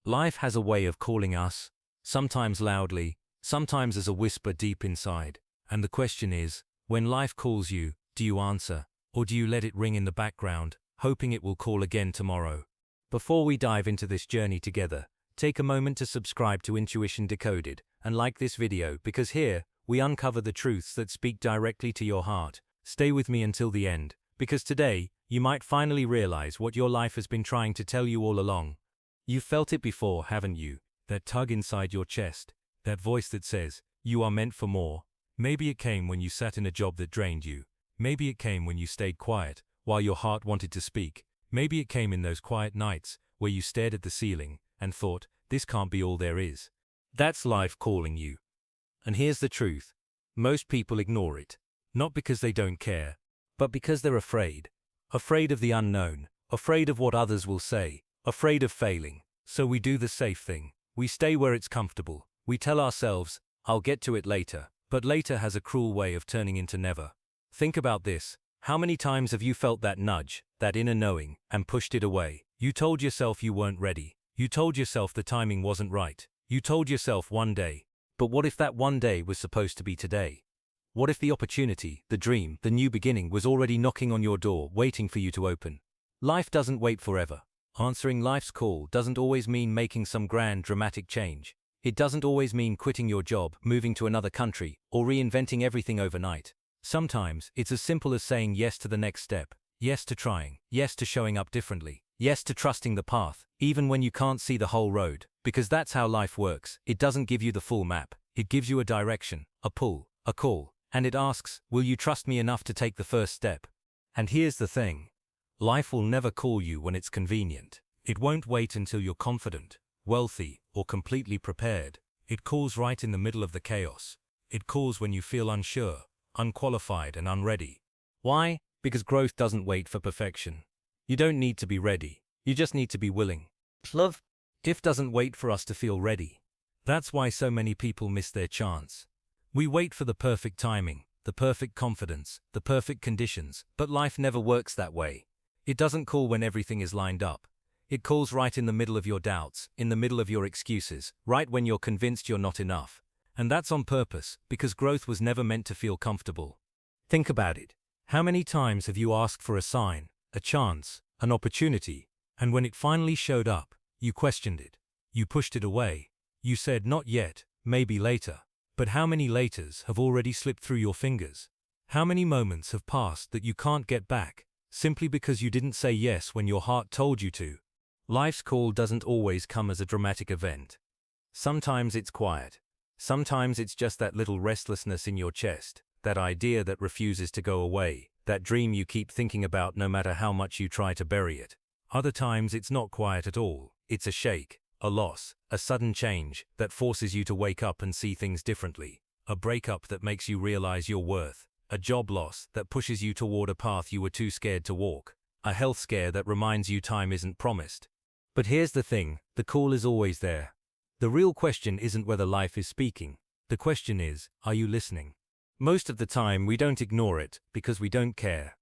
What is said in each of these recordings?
Life has a way of calling us, sometimes loudly, sometimes as a whisper deep inside. And the question is, when life calls you, do you answer, or do you let it ring in the background, hoping it will call again tomorrow? Before we dive into this journey together, take a moment to subscribe to Intuition Decoded and like this video, because here, we uncover the truths that speak directly to your heart. Stay with me until the end, because today, you might finally realize what your life has been trying to tell you all along. You've felt it before, haven't you? That tug inside your chest, that voice that says, you are meant for more. Maybe it came when you sat in a job that drained you. Maybe it came when you stayed quiet, while your heart wanted to speak. Maybe it came in those quiet nights, where you stared at the ceiling, and thought, this can't be all there is. That's life calling you. And here's the truth. Most people ignore it. Not because they don't care, but because they're afraid. Afraid of the unknown, afraid of what others will say, afraid of failing. So we do the safe thing. We stay where it's comfortable. We tell ourselves, I'll get to it later. But later has a cruel way of turning into never. Think about this. How many times have you felt that nudge, that inner knowing, and pushed it away? You told yourself you weren't ready. You told yourself the timing wasn't right. You told yourself one day. But what if that one day was supposed to be today? What if the opportunity, the dream, the new beginning was already knocking on your door, waiting for you to open? Life doesn't wait forever. Answering life's call doesn't always mean making some grand, dramatic change. It doesn't always mean quitting your job, moving to another country, or reinventing everything overnight. Sometimes, it's as simple as saying yes to the next step, yes to trying, yes to showing up differently, yes to trusting the path, even when you can't see the whole road. Because that's how life works. It doesn't give you the full map. It gives you a direction, a pull, a call. And it asks, will you trust me enough to take the first step? And here's the thing. Life will never call you when it's convenient. It won't wait until you're confident, wealthy, or completely prepared. It calls right in the middle of the chaos. It calls when you feel unsure, unqualified, and unready. Why? Because growth doesn't wait for perfection. You don't need to be ready. You just need to be willing. Love. If doesn't wait for us to feel ready. That's why so many people miss their chance. We wait for the perfect timing, the perfect confidence, the perfect conditions, but life never works that way. It doesn't call when everything is lined up. It calls right in the middle of your doubts, in the middle of your excuses, right when you're convinced you're not enough. And that's on purpose, because growth was never meant to feel comfortable. Think about it. How many times have you asked for a sign, a chance, an opportunity, and when it finally showed up, you questioned it. You pushed it away. You said not yet, maybe later. But how many laters have already slipped through your fingers? How many moments have passed that you can't get back, simply because you didn't say yes when your heart told you to? Life's call doesn't always come as a dramatic event. Sometimes it's quiet. Sometimes it's just that little restlessness in your chest, that idea that refuses to go away, that dream you keep thinking about no matter how much you try to bury it. Other times it's not quiet at all. It's a shake, a loss, a sudden change that forces you to wake up and see things differently. A breakup that makes you realize your worth. A job loss that pushes you toward a path you were too scared to walk. A health scare that reminds you time isn't promised. But here's the thing, the call is always there. The real question isn't whether life is speaking. The question is, are you listening? Most of the time we don't ignore it because we don't care.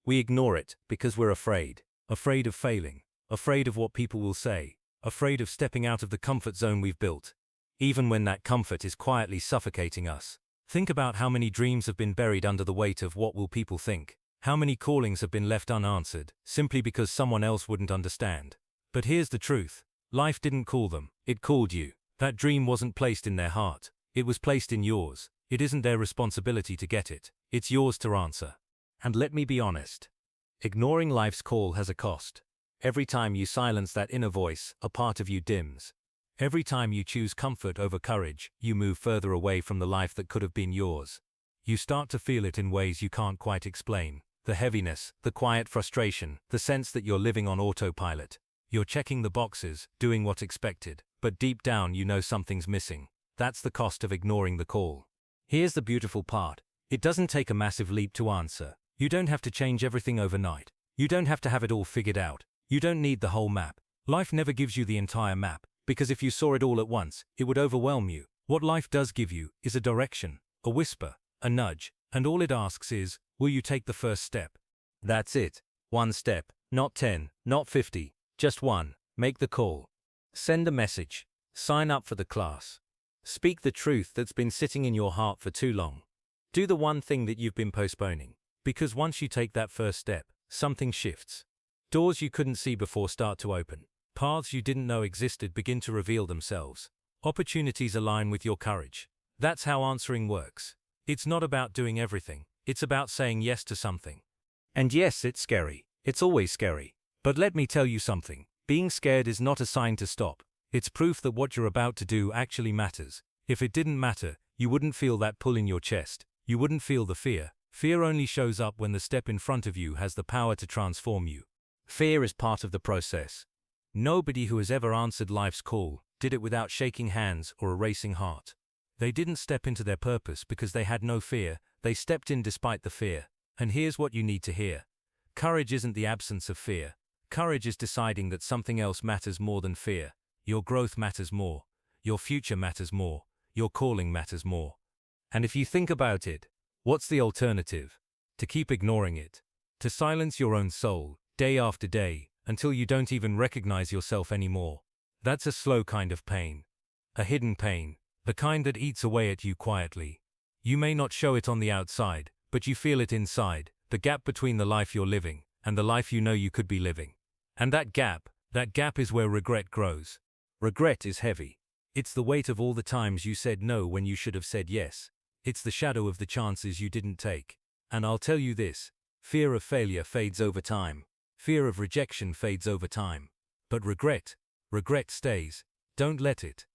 We ignore it because we're afraid. Afraid of failing. Afraid of what people will say. Afraid of stepping out of the comfort zone we've built, even when that comfort is quietly suffocating us. Think about how many dreams have been buried under the weight of what will people think. How many callings have been left unanswered, simply because someone else wouldn't understand. But here's the truth. Life didn't call them, it called you. That dream wasn't placed in their heart. It was placed in yours. It isn't their responsibility to get it. It's yours to answer. And let me be honest. Ignoring life's call has a cost. Every time you silence that inner voice, a part of you dims. Every time you choose comfort over courage, you move further away from the life that could have been yours. You start to feel it in ways you can't quite explain. The heaviness, the quiet frustration, the sense that you're living on autopilot. You're checking the boxes, doing what's expected, but deep down you know something's missing. That's the cost of ignoring the call. Here's the beautiful part. It doesn't take a massive leap to answer. You don't have to change everything overnight. You don't have to have it all figured out. You don't need the whole map. Life never gives you the entire map, because if you saw it all at once, it would overwhelm you. What life does give you is a direction, a whisper, a nudge, and all it asks is, will you take the first step? That's it. One step, not 10, not 50, just one. Make the call. Send a message. Sign up for the class. Speak the truth that's been sitting in your heart for too long. Do the one thing that you've been postponing. Because once you take that first step, something shifts. Doors you couldn't see before start to open. Paths you didn't know existed begin to reveal themselves. Opportunities align with your courage. That's how answering works. It's not about doing everything. It's about saying yes to something. And yes, it's scary. It's always scary. But let me tell you something. Being scared is not a sign to stop. It's proof that what you're about to do actually matters. If it didn't matter, you wouldn't feel that pull in your chest. You wouldn't feel the fear. Fear only shows up when the step in front of you has the power to transform you. Fear is part of the process. Nobody who has ever answered life's call did it without shaking hands or a racing heart. They didn't step into their purpose because they had no fear. They stepped in despite the fear. And here's what you need to hear. Courage isn't the absence of fear. Courage is deciding that something else matters more than fear. Your growth matters more. Your future matters more. Your calling matters more. And if you think about it, what's the alternative? To keep ignoring it. To silence your own soul, day after day, until you don't even recognize yourself anymore. That's a slow kind of pain. A hidden pain. The kind that eats away at you quietly. You may not show it on the outside, but you feel it inside. The gap between the life you're living and the life you know you could be living. And that gap is where regret grows. Regret is heavy. It's the weight of all the times you said no when you should have said yes. It's the shadow of the chances you didn't take. And I'll tell you this, fear of failure fades over time. Fear of rejection fades over time. But regret stays. Don't let it.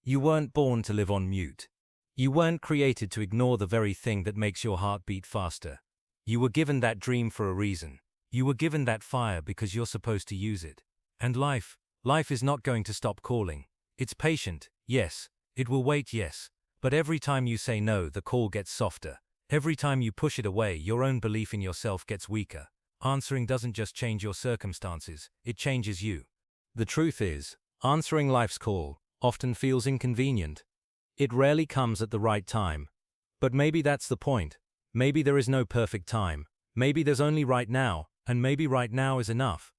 You weren't born to live on mute. You weren't created to ignore the very thing that makes your heart beat faster. You were given that dream for a reason. You were given that fire because you're supposed to use it. And life is not going to stop calling. It's patient, yes. It will wait, yes. But every time you say no, the call gets softer. Every time you push it away, your own belief in yourself gets weaker. Answering doesn't just change your circumstances, it changes you. The truth is, answering life's call often feels inconvenient. It rarely comes at the right time. But maybe that's the point. Maybe there is no perfect time. Maybe there's only right now, and maybe right now is enough.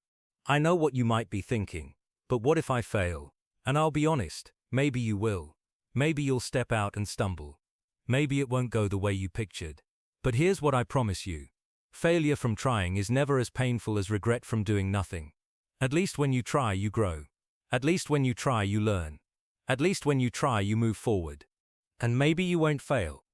I know what you might be thinking. But what if I fail? And I'll be honest, maybe you will. Maybe you'll step out and stumble. Maybe it won't go the way you pictured. But here's what I promise you. Failure from trying is never as painful as regret from doing nothing. At least when you try, you grow. At least when you try, you learn. At least when you try, you move forward. And maybe you won't fail.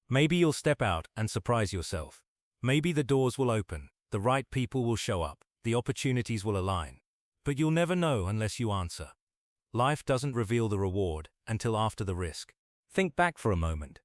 Maybe you'll step out and surprise yourself. Maybe the doors will open, the right people will show up, the opportunities will align. But you'll never know unless you answer. Life doesn't reveal the reward until after the risk. Think back for a moment.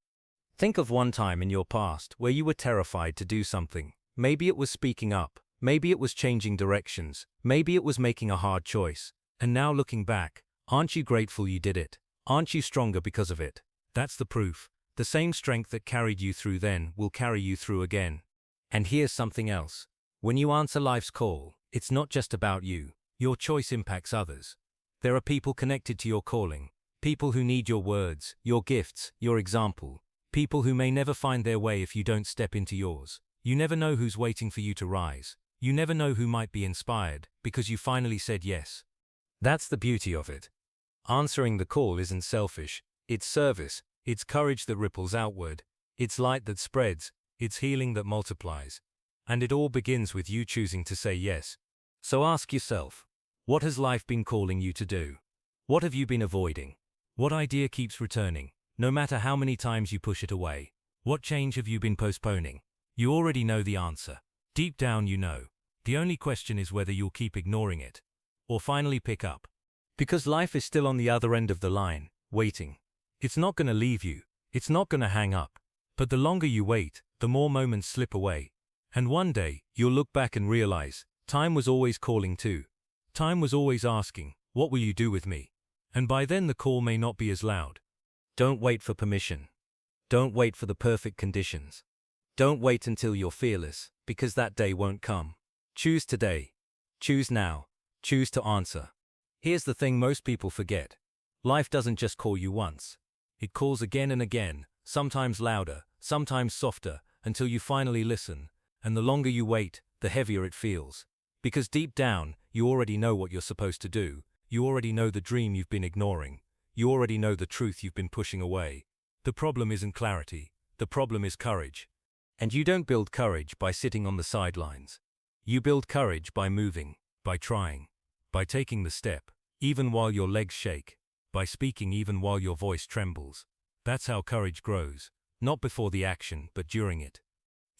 Think of one time in your past where you were terrified to do something. Maybe it was speaking up. Maybe it was changing directions. Maybe it was making a hard choice. And now looking back, aren't you grateful you did it? Aren't you stronger because of it? That's the proof. The same strength that carried you through then will carry you through again. And here's something else. When you answer life's call, it's not just about you. Your choice impacts others. There are people connected to your calling. People who need your words, your gifts, your example. People who may never find their way if you don't step into yours. You never know who's waiting for you to rise. You never know who might be inspired because you finally said yes. That's the beauty of it. Answering the call isn't selfish. It's service. It's courage that ripples outward. It's light that spreads. It's healing that multiplies. And it all begins with you choosing to say yes. So ask yourself, what has life been calling you to do? What have you been avoiding? What idea keeps returning, no matter how many times you push it away? What change have you been postponing? You already know the answer. Deep down you know. The only question is whether you'll keep ignoring it, or finally pick up. Because life is still on the other end of the line, waiting. It's not going to leave you. It's not going to hang up. But the longer you wait, the more moments slip away. And one day, you'll look back and realize, time was always calling too. Time was always asking, what will you do with me? And by then the call may not be as loud. Don't wait for permission. Don't wait for the perfect conditions. Don't wait until you're fearless, because that day won't come. Choose today. Choose now. Choose to answer. Here's the thing most people forget. Life doesn't just call you once. It calls again and again, sometimes louder, sometimes softer, until you finally listen. And the longer you wait, the heavier it feels. Because deep down, you already know what you're supposed to do. You already know the dream you've been ignoring. You already know the truth you've been pushing away. The problem isn't clarity. The problem is courage. And you don't build courage by sitting on the sidelines. You build courage by moving, by trying, by taking the step, even while your legs shake, by speaking even while your voice trembles. That's how courage grows, not before the action, but during it.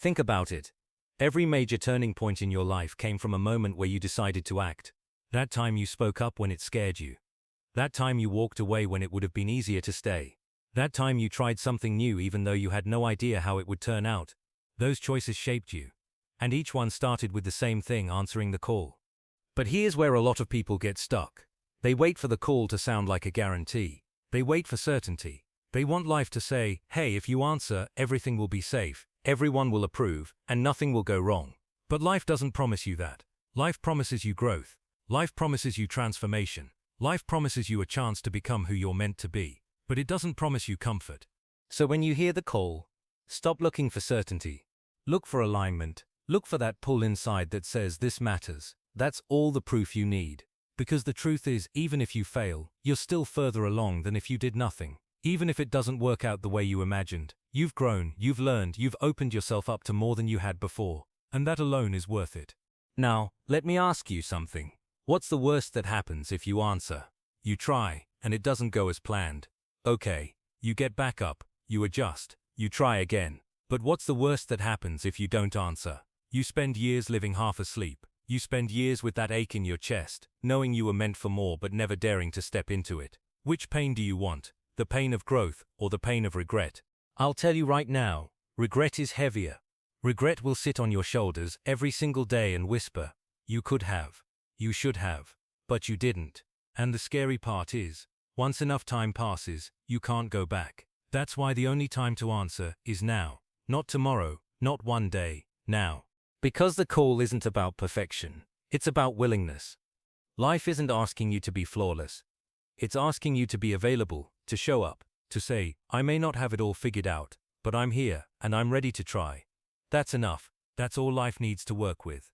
Think about it. Every major turning point in your life came from a moment where you decided to act. That time you spoke up when it scared you. That time you walked away when it would have been easier to stay. That time you tried something new even though you had no idea how it would turn out. Those choices shaped you. And each one started with the same thing, answering the call. But here's where a lot of people get stuck. They wait for the call to sound like a guarantee. They wait for certainty. They want life to say, hey, if you answer, everything will be safe, everyone will approve, and nothing will go wrong. But life doesn't promise you that. Life promises you growth. Life promises you transformation. Life promises you a chance to become who you're meant to be. But it doesn't promise you comfort. So when you hear the call, stop looking for certainty. Look for alignment. Look for that pull inside that says this matters. That's all the proof you need. Because the truth is, even if you fail, you're still further along than if you did nothing. Even if it doesn't work out the way you imagined, you've grown, you've learned, you've opened yourself up to more than you had before. And that alone is worth it. Now, let me ask you something. What's the worst that happens if you answer? You try, and it doesn't go as planned. Okay, you get back up, you adjust, you try again. But what's the worst that happens if you don't answer? You spend years living half asleep. You spend years with that ache in your chest, knowing you were meant for more but never daring to step into it. Which pain do you want? The pain of growth or the pain of regret? I'll tell you right now, regret is heavier. Regret will sit on your shoulders every single day and whisper, you could have, you should have, but you didn't. And the scary part is, once enough time passes, you can't go back. That's why the only time to answer is now. Not tomorrow, not one day, now. Because the call isn't about perfection. It's about willingness. Life isn't asking you to be flawless. It's asking you to be available, to show up, to say, I may not have it all figured out, but I'm here, and I'm ready to try. That's enough. That's all life needs to work with.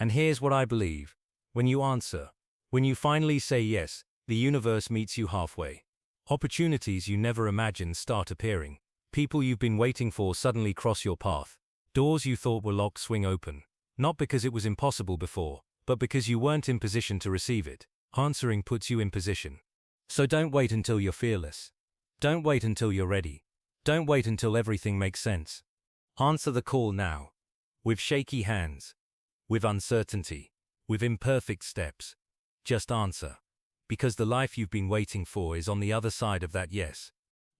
And here's what I believe. When you answer, when you finally say yes, the universe meets you halfway. Opportunities you never imagined start appearing. People you've been waiting for suddenly cross your path. Doors you thought were locked swing open. Not because it was impossible before, but because you weren't in position to receive it. Answering puts you in position. So don't wait until you're fearless. Don't wait until you're ready. Don't wait until everything makes sense. Answer the call now. With shaky hands. With uncertainty. With imperfect steps. Just answer. Because the life you've been waiting for is on the other side of that yes.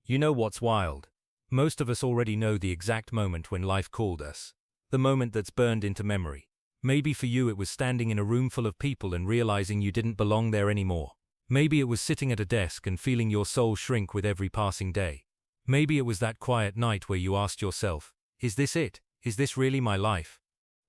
You know what's wild? Most of us already know the exact moment when life called us. The moment that's burned into memory. Maybe for you it was standing in a room full of people and realizing you didn't belong there anymore. Maybe it was sitting at a desk and feeling your soul shrink with every passing day. Maybe it was that quiet night where you asked yourself, is this it? Is this really my life?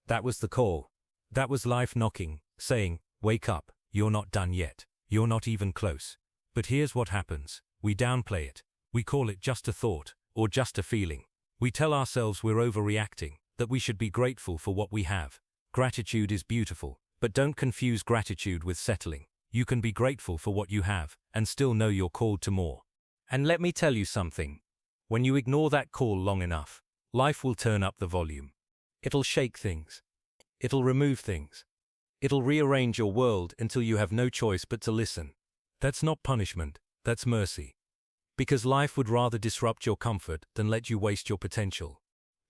That was the call. That was life knocking, saying, wake up, you're not done yet. You're not even close. But here's what happens. We downplay it. We call it just a thought, or just a feeling. We tell ourselves we're overreacting, that we should be grateful for what we have. Gratitude is beautiful, but don't confuse gratitude with settling. You can be grateful for what you have, and still know you're called to more. And let me tell you something. When you ignore that call long enough, life will turn up the volume. It'll shake things. It'll remove things. It'll rearrange your world until you have no choice but to listen. That's not punishment, that's mercy. Because life would rather disrupt your comfort than let you waste your potential.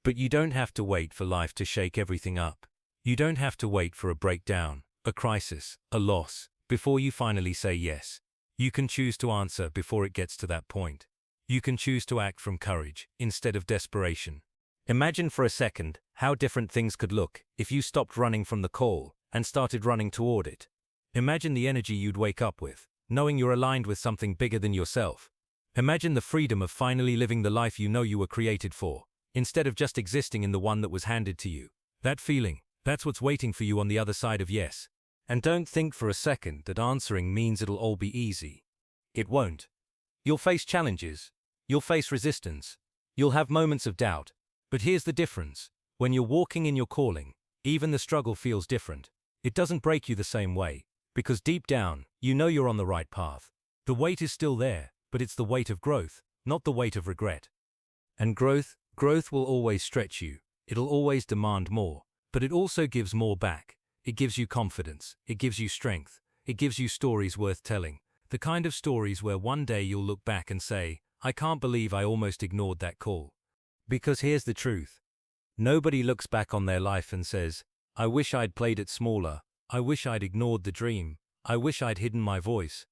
But you don't have to wait for life to shake everything up. You don't have to wait for a breakdown, a crisis, a loss, before you finally say yes. You can choose to answer before it gets to that point. You can choose to act from courage instead of desperation. Imagine for a second how different things could look if you stopped running from the call and started running toward it. Imagine the energy you'd wake up with, knowing you're aligned with something bigger than yourself. Imagine the freedom of finally living the life you know you were created for, instead of just existing in the one that was handed to you. That feeling, that's what's waiting for you on the other side of yes. And don't think for a second that answering means it'll all be easy. It won't. You'll face challenges. You'll face resistance. You'll have moments of doubt. But here's the difference. When you're walking in your calling, even the struggle feels different. It doesn't break you the same way, Because deep down, you know you're on the right path. The weight is still there, but it's the weight of growth, not the weight of regret. And growth will always stretch you. It'll always demand more, but it also gives more back. It gives you confidence. It gives you strength. It gives you stories worth telling. The kind of stories where one day you'll look back and say, I can't believe I almost ignored that call. Because here's the truth. Nobody looks back on their life and says, I wish I'd played it smaller. I wish I'd ignored the dream. I wish I'd hidden my voice.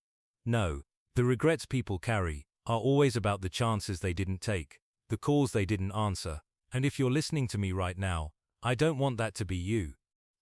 No, the regrets people carry are always about the chances they didn't take, the calls they didn't answer. And if you're listening to me right now, I don't want that to be you.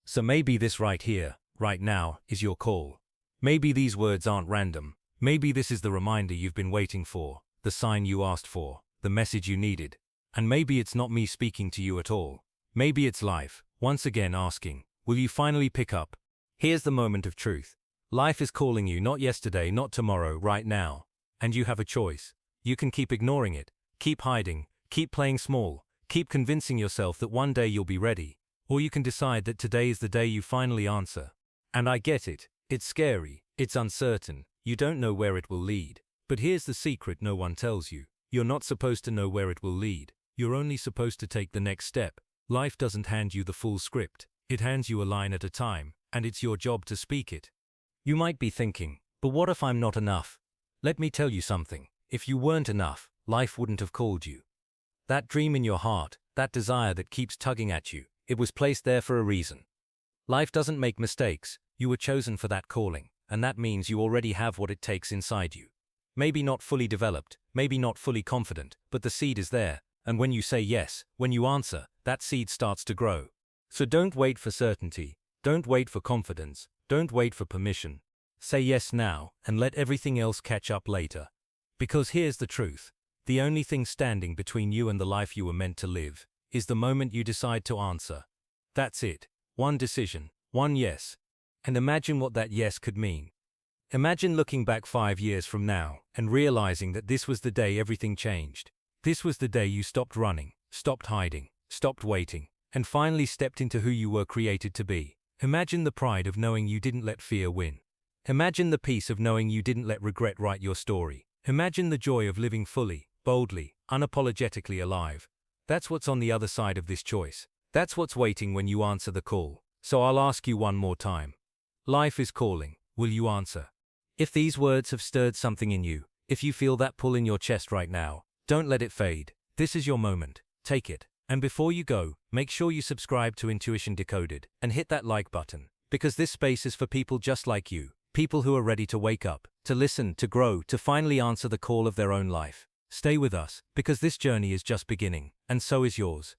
So maybe this right here, right now, is your call. Maybe these words aren't random. Maybe this is the reminder you've been waiting for, the sign you asked for, the message you needed. And maybe it's not me speaking to you at all. Maybe it's life, once again asking, will you finally pick up? Here's the moment of truth. Life is calling you, not yesterday, not tomorrow, right now. And you have a choice. You can keep ignoring it, keep hiding, keep playing small, keep convincing yourself that one day you'll be ready. Or you can decide that today is the day you finally answer. And I get it. It's scary. It's uncertain. You don't know where it will lead. But here's the secret no one tells you. You're not supposed to know where it will lead. You're only supposed to take the next step. Life doesn't hand you the full script. It hands you a line at a time, and it's your job to speak it. You might be thinking, but what if I'm not enough? Let me tell you something. If you weren't enough, life wouldn't have called you. That dream in your heart, that desire that keeps tugging at you, it was placed there for a reason. Life doesn't make mistakes. You were chosen for that calling, and that means you already have what it takes inside you. Maybe not fully developed, maybe not fully confident, but the seed is there. And when you say yes, when you answer, that seed starts to grow. So don't wait for certainty. Don't wait for confidence. Don't wait for permission. Say yes now, and let everything else catch up later. Because here's the truth. The only thing standing between you and the life you were meant to live is the moment you decide to answer. That's it. One decision. One yes. And imagine what that yes could mean. Imagine looking back 5 years from now and realizing that this was the day everything changed. This was the day you stopped running, stopped hiding, stopped waiting, and finally stepped into who you were created to be. Imagine the pride of knowing you didn't let fear win. Imagine the peace of knowing you didn't let regret write your story. Imagine the joy of living fully, boldly, unapologetically alive. That's what's on the other side of this choice. That's what's waiting when you answer the call. So I'll ask you one more time. Life is calling. Will you answer? If these words have stirred something in you, if you feel that pull in your chest right now, don't let it fade. This is your moment. Take it. And before you go, make sure you subscribe to Intuition Decoded and hit that like button, because this space is for people just like you, people who are ready to wake up, to listen, to grow, to finally answer the call of their own life. Stay with us, because this journey is just beginning, and so is yours.